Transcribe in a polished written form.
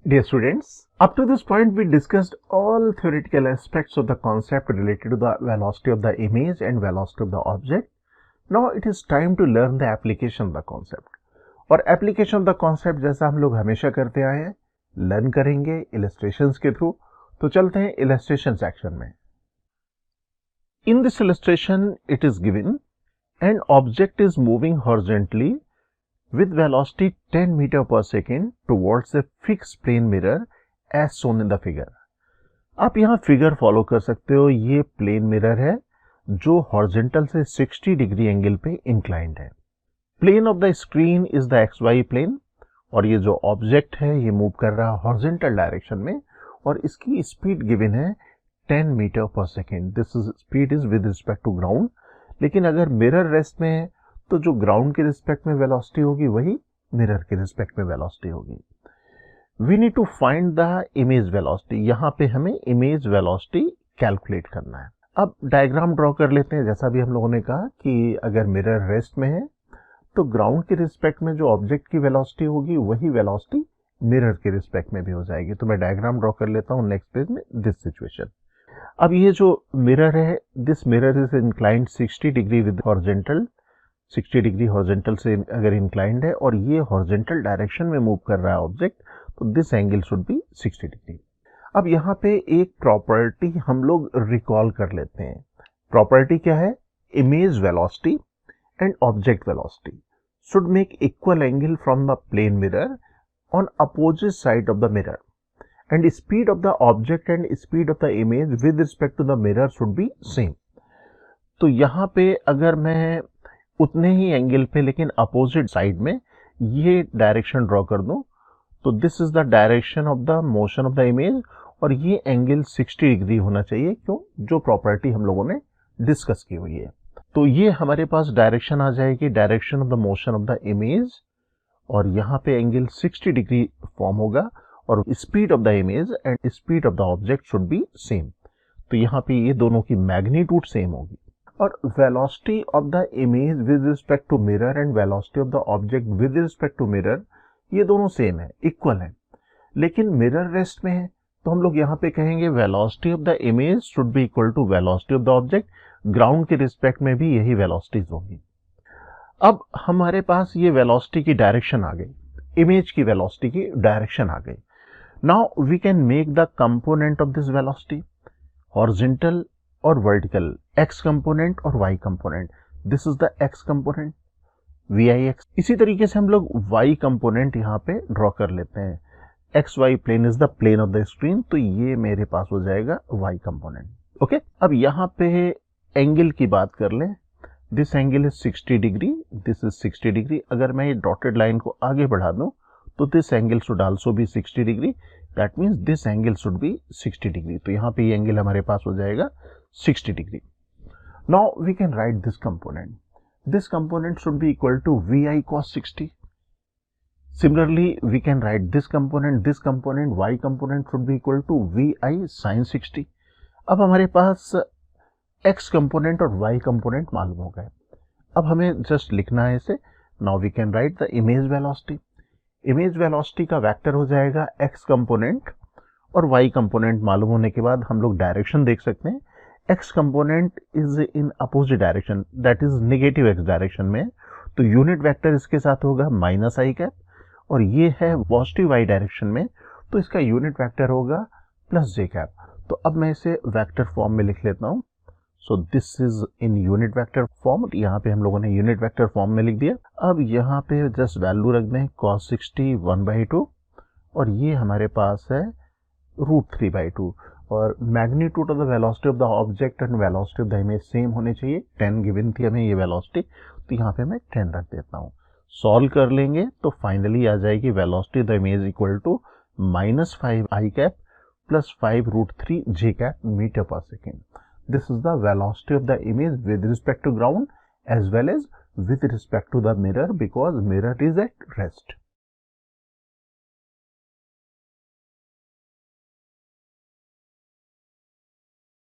Dear students, up to this point we discussed all theoretical aspects of the concept related to the velocity of the image and velocity of the object. Now it is time to learn the application of the concept. और application of the concept जैसा हम लोग हमेशा करते आए हैं, learn करेंगे illustrations के थ्रू. तो चलते हैं illustration section में. In this illustration it is given an object is moving horizontally with velocity 10 meter per second towards a fixed plane mirror as shown in the figure. आप यहाँ figure follow कर सकते हो. ये प्लेन मिरर है जो horizontal से 60 degree angle पे इंक्लाइंड है. Plane of the screen is the X Y plane और ये जो ऑब्जेक्ट है ये मूव कर रहा है हॉरिजॉन्टल डायरेक्शन में और इसकी स्पीड गिवन है 10 मीटर पर second. This speed is with respect to ground. लेकिन अगर मिरर रेस्ट में है तो जो ग्राउंड के रिस्पेक्ट में वेलोसिटी होगी वही मिरर के रिस्पेक्ट में वेलोसिटी होगी. We need to find the image velocity. यहाँ पे हमें इमेज वेलोसिटी कैलकुलेट करना है. अब डायग्राम ड्रॉ कर लेते हैं. जैसा भी हम लोगों ने कहा कि अगर मिरर रेस्ट में है तो ग्राउंड के रिस्पेक्ट में जो ऑब्जेक्ट की वेलोसिटी होगी वही वेलोसिटी मिरर के रिस्पेक्ट में भी हो जाएगी. तो मैं डायग्राम ड्रॉ कर लेता हूँ नेक्स्ट पेज में. This situation. अब ये जो मिरर है, this mirror is inclined 60 degree with horizontal. 60 degree horizontal से अगर इंक्लाइंड है और ये हॉरिजॉन्टल डायरेक्शन में मूव कर रहा है ऑब्जेक्ट, तो this angle should be 60 degree. अब यहाँ पे एक प्रॉपर्टी हम लोग रिकॉल कर लेते हैं. प्रॉपर्टी क्या है? Image velocity and object velocity should make equal angle from the plane mirror on opposite side of the mirror and speed of the object and speed of the image with respect to the mirror should be same. तो यहाँ पे अगर मैं उतने ही angle पे लेकिन opposite side में ये डायरेक्शन ड्रॉ कर दूं तो this is the direction of the motion of the image और ये एंगल 60 डिग्री होना चाहिए. क्यों? जो प्रॉपर्टी हम लोगों ने डिस्कस की हुई है. तो ये हमारे पास डायरेक्शन आ जाएगी, direction of the motion of the image, और यहाँ पे एंगल 60 डिग्री फॉर्म होगा और speed of the image and speed of the object should be same. तो यहाँ पे ये दोनों की मैग्नीट्यूड सेम होगी. और velocity of the image with respect to mirror and velocity of the object with respect to mirror ये दोनों सेम है, इक्वल है. लेकिन मिरर रेस्ट में है तो हम लोग यहाँ पे कहेंगे velocity of the image should be equal to velocity of the object. Ground के रिस्पेक्ट में भी यही वेलोसिटीज होगी. अब हमारे पास ये वेलोसिटी की डायरेक्शन आ गई, इमेज की वेलोसिटी की डायरेक्शन आ गई. Now we can make the component of this velocity horizontal और वर्टिकल, एक्स कंपोनेंट और Y component. This is the X component VIX. इसी तरीके से हम लोग वाई कंपोनेंट यहाँ पे ड्रॉ कर लेते हैं. X Y plane is the plane of the screen, तो ये मेरे पास हो जाएगा वाई कंपोनेंट. ओके. अब यहाँ पे एंगल की बात कर लें. This angle is 60 degree, this is 60 degree. अगर मैं ये डॉटेड लाइन को आगे बढ़ा दूं तो this angle should also be 60 degree. That means this angle should be 60 degree. तो यहाँ पे ये एंगल हमारे पास हो जाएगा 60 degree. Now we can write this component. This component should be equal to VI cos 60. Similarly, we can write this component, Y component should be equal to VI sin 60. अब हमारे पास X component और Y component मालूम हो गए. अब हमें just लिखना है इसे. Now we can write the image velocity. Image velocity का वेक्टर हो जाएगा X component और Y component मालूम होने के बाद हम लोग डायरेक्शन देख सकते हैं. X component is in opposite direction, that is negative x direction में, तो यूनिट वेक्टर इसके साथ होगा माइनस आई कैप, और ये है पॉजिटिव y डायरेक्शन में तो इसका यूनिट वेक्टर होगा प्लस j कैप. तो अब मैं इसे वेक्टर फॉर्म में लिख लेता हूँ. So this is in unit vector form. यहाँ पे हम लोगों ने यूनिट वेक्टर फॉर्म में लिख दिया. अब यहाँ पे जस्ट वैल्यू रख दें cos 60 1/2 और ये हमारे पास है √3/2. और magnitude of the velocity of the object and velocity of the image same होने चाहिए. 10 गिवन थी हमें ये वेलोसिटी, तो यहाँ पे मैं 10 रख देता हूँ. सॉल्व कर लेंगे तो फाइनली आ जाएगी velocity of the image equal to -5 I cap plus 5 √3 j cap metre पर second. This is the velocity of the image with respect to ground as well as with respect to the mirror because mirror is at rest.